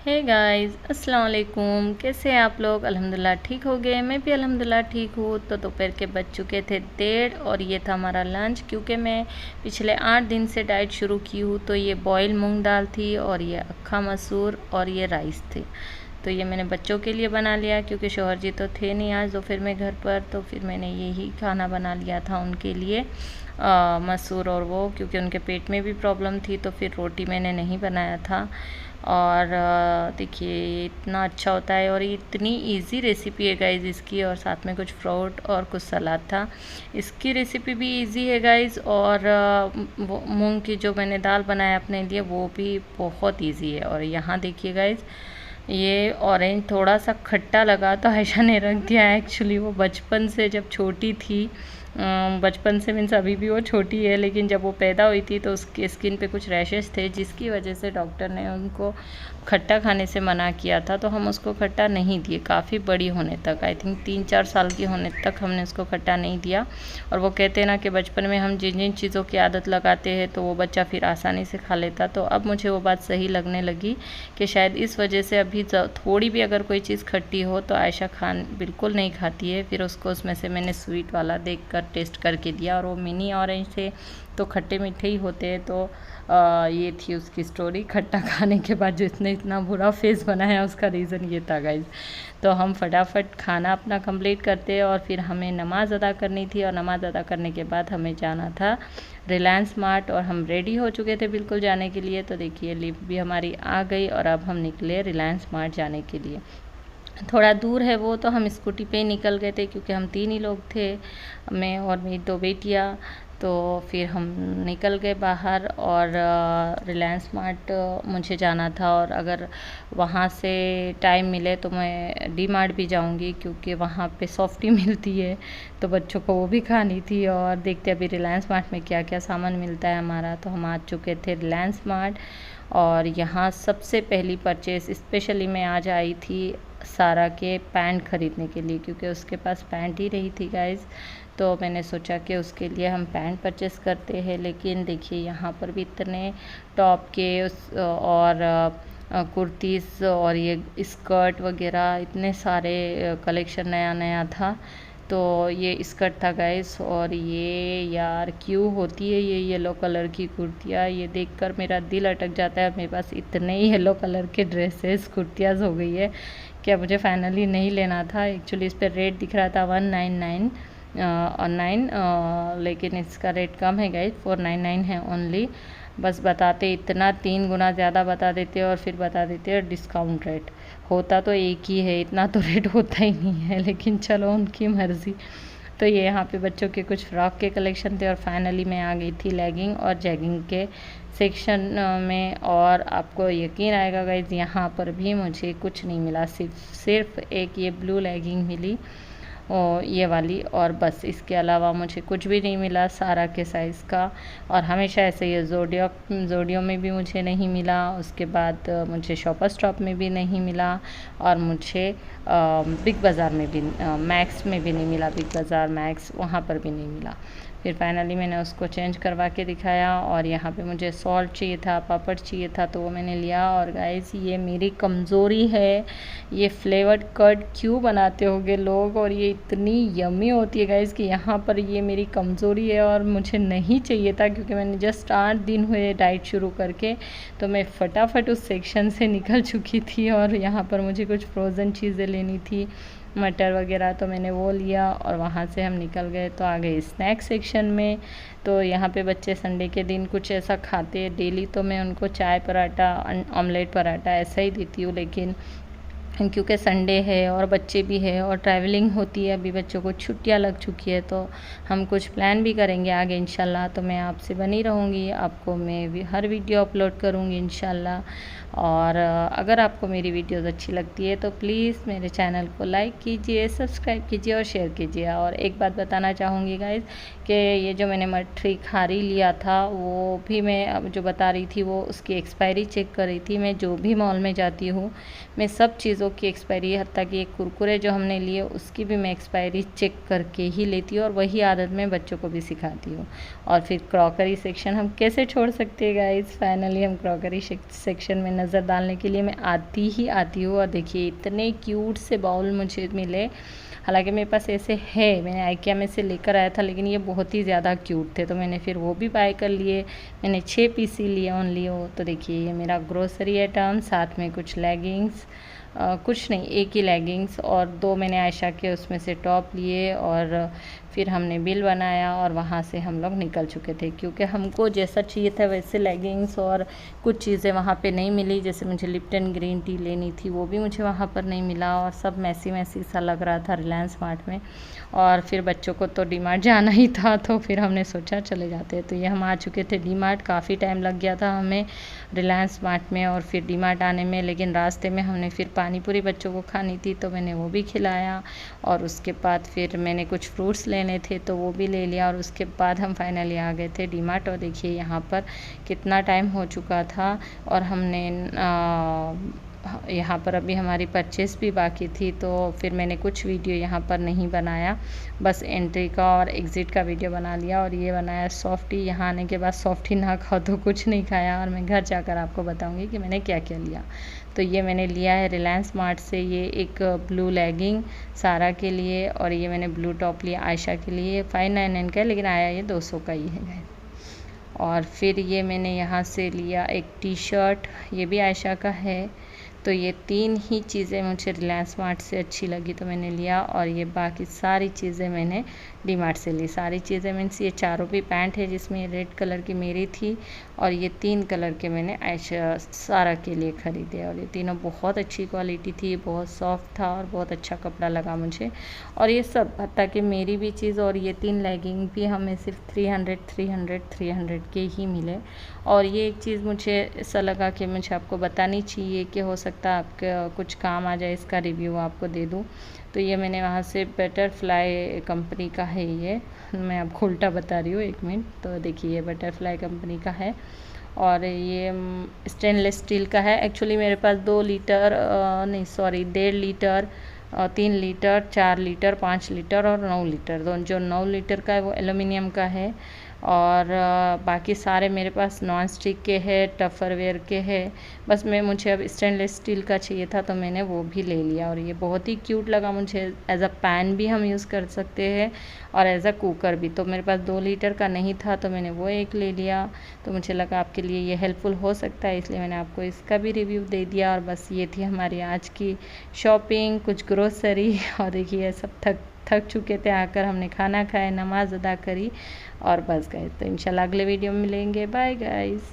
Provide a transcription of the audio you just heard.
Hey guys, अस्सलाम वालेकुम। कैसे हैं आप लोग? अल्हम्दुलिल्लाह ठीक हो गए। मैं भी अल्हम्दुलिल्लाह ठीक हूँ। तो दोपहर के बज चुके थे 1:30 और ये था हमारा लंच। क्योंकि मैं पिछले 8 दिन से डाइट शुरू की हूँ, तो ये बॉयल मूंग दाल थी और ये अक्खा मसूर और ये राइस थे। तो ये मैंने बच्चों के लिए बना लिया क्योंकि शौहर जी तो थे नहीं आज दोपहर में घर पर, तो फिर मैंने यही खाना बना लिया था उनके लिए। मसूर और वो, क्योंकि उनके पेट में भी प्रॉब्लम थी, तो फिर रोटी मैंने नहीं बनाया था। और देखिए इतना अच्छा होता है और ये इतनी इजी रेसिपी है गाइज़ इसकी, और साथ में कुछ फ्रूट और कुछ सलाद था। इसकी रेसिपी भी इजी है गाइज़, और वो मूंग की जो मैंने दाल बनाया अपने लिए वो भी बहुत इजी है। और यहाँ देखिए गाइज़, ये ऑरेंज थोड़ा सा खट्टा लगा तो आयशा ने रख दिया। एक्चुअली वो बचपन से जब छोटी थी, बचपन से मीन्स अभी भी वो छोटी है, लेकिन जब वो पैदा हुई थी तो उसके स्किन पे कुछ रैशेस थे, जिसकी वजह से डॉक्टर ने उनको खट्टा खाने से मना किया था। तो हम उसको खट्टा नहीं दिए काफ़ी बड़ी होने तक, आई थिंक 3-4 साल की होने तक हमने उसको खट्टा नहीं दिया। और वो कहते हैं ना कि बचपन में हम जिन जिन चीज़ों की आदत लगाते हैं तो वो बच्चा फिर आसानी से खा लेता। तो अब मुझे वो बात सही लगने लगी कि शायद इस वजह से अभी थोड़ी भी अगर कोई चीज़ खट्टी हो तो आयशा खान बिल्कुल नहीं खाती है। फिर उसको उसमें से मैंने स्वीट वाला देखकर टेस्ट करके दिया, और वो मिनी ऑरेंज थे तो खट्टे मीठे ही होते हैं। तो ये थी उसकी स्टोरी। खट्टा खाने के बाद जो इसने इतना बुरा फेस बनाया उसका रीज़न ये था गाइज। तो हम फटाफट खाना अपना कंप्लीट करते और फिर हमें नमाज़ अदा करनी थी, और नमाज़ अदा करने के बाद हमें जाना था रिलायंस मार्ट, और हम रेडी हो चुके थे बिल्कुल जाने के लिए। तो देखिए लिफ्ट भी हमारी आ गई और अब हम निकले रिलायंस मार्ट जाने के लिए। थोड़ा दूर है वो, तो हम स्कूटी पे ही निकल गए थे क्योंकि हम 3 ही लोग थे, मैं और मेरी 2 बेटियाँ। तो फिर हम निकल गए बाहर, और रिलायंस मार्ट मुझे जाना था, और अगर वहाँ से टाइम मिले तो मैं डी मार्ट भी जाऊँगी क्योंकि वहाँ पे सॉफ्टी मिलती है, तो बच्चों को वो भी खानी थी। और देखते अभी रिलायंस मार्ट में क्या क्या सामान मिलता है हमारा। तो हम आ चुके थे रिलायंस मार्ट, और यहाँ सबसे पहली परचेस स्पेशली मैं आज आई थी सारा के पैंट ख़रीदने के लिए, क्योंकि उसके पास पैंट ही रही थी गाइज़। तो मैंने सोचा कि उसके लिए हम पैंट परचेस करते हैं। लेकिन देखिए यहाँ पर भी इतने टॉप के और कुर्तीज़ और ये स्कर्ट वगैरह इतने सारे कलेक्शन नया नया था। तो ये स्कर्ट था गाइस, और ये यार क्यों होती है ये येलो कलर की कुर्तियाँ, ये देखकर मेरा दिल अटक जाता है। मेरे पास इतने ही येलो कलर के ड्रेसेस कुर्तियाँ हो गई है क्या मुझे फाइनली नहीं लेना था। एक्चुअली इस पर रेट दिख रहा था 199 और 9, लेकिन इसका रेट कम है गाइस, 499 है ओनली। बस बताते इतना 3 गुना ज़्यादा बता देते और फिर बता देते हैं डिस्काउंट रेट। होता तो एक ही है, इतना तो रेट होता ही नहीं है, लेकिन चलो उनकी मर्ज़ी। तो ये यहाँ पे बच्चों के कुछ फ्रॉक के कलेक्शन थे, और फाइनली मैं आ गई थी लेगिंग और जैगिंग के सेक्शन में। और आपको यकीन आएगा गाइज, यहाँ पर भी मुझे कुछ नहीं मिला, सिर्फ एक ये ब्लू लेगिंग मिली और ये वाली, और बस इसके अलावा मुझे कुछ भी नहीं मिला सारा के साइज़ का। और हमेशा ऐसे ये ज़ोडियो में भी मुझे नहीं मिला, उसके बाद मुझे शॉपर स्टॉप में भी नहीं मिला, और मुझे बिग बाज़ार में भी मैक्स में भी नहीं मिला, बिग बाज़ार मैक्स वहाँ पर भी नहीं मिला। फिर फाइनली मैंने उसको चेंज करवा के दिखाया, और यहाँ पे मुझे सॉल्ट चाहिए था, पापड़ चाहिए था, तो वो मैंने लिया। और गाइस ये मेरी कमज़ोरी है, ये फ्लेवर्ड कर्ड क्यों बनाते होगे लोग, और ये इतनी यम्मी होती है गाइस कि यहाँ पर ये मेरी कमज़ोरी है और मुझे नहीं चाहिए था, क्योंकि मैंने जस्ट 8 दिन हुए डाइट शुरू करके, तो मैं फटाफट उस सेक्शन से निकल चुकी थी। और यहाँ पर मुझे कुछ फ्रोज़न चीज़ें लेनी थी, मटर वगैरह, तो मैंने वो लिया और वहाँ से हम निकल गए। तो आ गए स्नैक सेक्शन में। तो यहाँ पे बच्चे संडे के दिन कुछ ऐसा खाते हैं, डेली तो मैं उनको चाय पराठा ऑमलेट पराठा ऐसा ही देती हूँ, लेकिन क्योंकि संडे है और बच्चे भी है और ट्रैवलिंग होती है, अभी बच्चों को छुट्टियां लग चुकी है, तो हम कुछ प्लान भी करेंगे आगे इंशाल्लाह। तो मैं आपसे बनी रहूँगी, आपको मैं हर वीडियो अपलोड करूँगी इंशाल्लाह। और अगर आपको मेरी वीडियोस अच्छी लगती है तो प्लीज़ मेरे चैनल को लाइक कीजिए, सब्सक्राइब कीजिए और शेयर कीजिए। और एक बात बताना चाहूँगी गाइज़ कि ये जो मैंने मठरी खारी लिया था वो भी मैं अब जो बता रही थी वो उसकी एक्सपायरी चेक कर रही थी। मैं जो भी मॉल में जाती हूँ मैं सब चीज़ों चीज़ों की एक्सपायरी, हत्ता कि एक कुरकुरे जो हमने लिए उसकी भी मैं एक्सपायरी चेक करके ही लेती हूँ और वही आदत मैं बच्चों को भी सिखाती हूँ। और फिर क्रॉकरी सेक्शन हम कैसे छोड़ सकते हैं गाइस, फाइनली हम क्रॉकरी सेक्शन में नज़र डालने के लिए मैं आती हूँ। और देखिए इतने क्यूट से बाउल मुझे मिले, हालांकि मेरे पास ऐसे है, मैंने आइकिया में से लेकर आया था, लेकिन ये बहुत ही ज़्यादा क्यूट थे तो मैंने फिर वो भी बाय कर लिए। मैंने 6 पीस ही लिए ओनली वो। तो देखिए ये मेरा ग्रोसरी आइटम, साथ में कुछ लेगिंग्स, कुछ नहीं एक ही लेगिंग्स और 2 मैंने आयशा के उसमें से टॉप लिए। और फिर हमने बिल बनाया और वहाँ से हम लोग निकल चुके थे, क्योंकि हमको जैसा चाहिए था वैसे लेगिंग्स और कुछ चीज़ें वहाँ पे नहीं मिली। जैसे मुझे लिप्टन ग्रीन टी लेनी थी वो भी मुझे वहाँ पर नहीं मिला और सब मैसी सा लग रहा था रिलायंस मार्ट में। और फिर बच्चों को तो डी मार्ट जाना ही था तो फिर हमने सोचा चले जाते हैं। तो ये हम आ चुके थे डी मार्ट, काफ़ी टाइम लग गया था हमें रिलायंस मार्ट में और फिर डी मार्ट आने में, लेकिन रास्ते में हमने फिर पानी पूरी बच्चों को खानी थी तो मैंने वो भी खिलाया। और उसके बाद फिर मैंने कुछ फ्रूट्स लेने थे तो वो भी ले लिया और उसके बाद हम फाइनली आ गए थे डी मार्ट। और देखिए यहाँ पर कितना टाइम हो चुका था और हमने यहाँ पर अभी हमारी परचेस भी बाकी थी, तो फिर मैंने कुछ वीडियो यहाँ पर नहीं बनाया, बस एंट्री का और एग्ज़िट का वीडियो बना लिया। और ये बनाया सॉफ्टी, यहाँ आने के बाद सॉफ्टी ना खाओ तो कुछ नहीं खाया और मैं घर जाकर आपको बताऊँगी कि मैंने क्या क्या लिया। तो ये मैंने लिया है रिलायंस मार्ट से, ये एक ब्लू लेगिंग सारा के लिए और ये मैंने ब्लू टॉप लिया आयशा के लिए। 599 का है लेकिन आया ये 200 का ही है। और फिर ये मैंने यहाँ से लिया एक टी शर्ट, ये भी आयशा का है। तो ये 3 ही चीज़ें मुझे रिलायंस मार्ट से अच्छी लगी तो मैंने लिया। और ये बाकी सारी चीज़ें मैंने डी मार्ट से ली। सारी चीज़ें मीन्स ये चारों भी पैंट है जिसमें ये रेड कलर की मेरी थी और ये 3 कलर के मैंने आयशा सारा के लिए ख़रीदे। और ये तीनों बहुत अच्छी क्वालिटी थी, बहुत सॉफ्ट था और बहुत अच्छा कपड़ा लगा मुझे। और ये सब हत्ता कि मेरी भी चीज़ और ये 3 लेगिंग भी हमें सिर्फ 300 के ही मिले। और ये एक चीज़ मुझे ऐसा लगा कि मुझे आपको बतानी चाहिए कि हो सकता है आपका कुछ काम आ जाए, इसका रिव्यू आपको दे दूँ। तो ये मैंने वहाँ से बटरफ्लाई कंपनी का है, ये मैं आपको उल्टा बता रही हूँ, 1 मिनट। तो देखिए ये बटरफ्लाई कंपनी का है और ये स्टेनलेस स्टील का है। एक्चुअली मेरे पास 2 लीटर नहीं sorry 1.5 litre, 3 litre, 4 litre, 5 litre और 9 लीटर, जो 9 लीटर का है वो एल्युमिनियम का है। और बाकी सारे मेरे पास नॉन स्टिक के हैं, टफरवेयर के हैं। बस मुझे अब स्टेनलेस स्टील का चाहिए था तो मैंने वो भी ले लिया। और ये बहुत ही क्यूट लगा मुझे, एज अ पैन भी हम यूज़ कर सकते हैं और एज अ कुकर भी। तो मेरे पास 2 लीटर का नहीं था तो मैंने वो एक ले लिया। तो मुझे लगा आपके लिए ये हेल्पफुल हो सकता है, इसलिए मैंने आपको इसका भी रिव्यू दे दिया। और बस ये थी हमारी आज की शॉपिंग, कुछ ग्रोसरी। और देखिए सब थक चुके थे, आकर हमने खाना खाया, नमाज़ अदा करी और बस गए। तो इंशाल्लाह अगले वीडियो में मिलेंगे। Bye guys.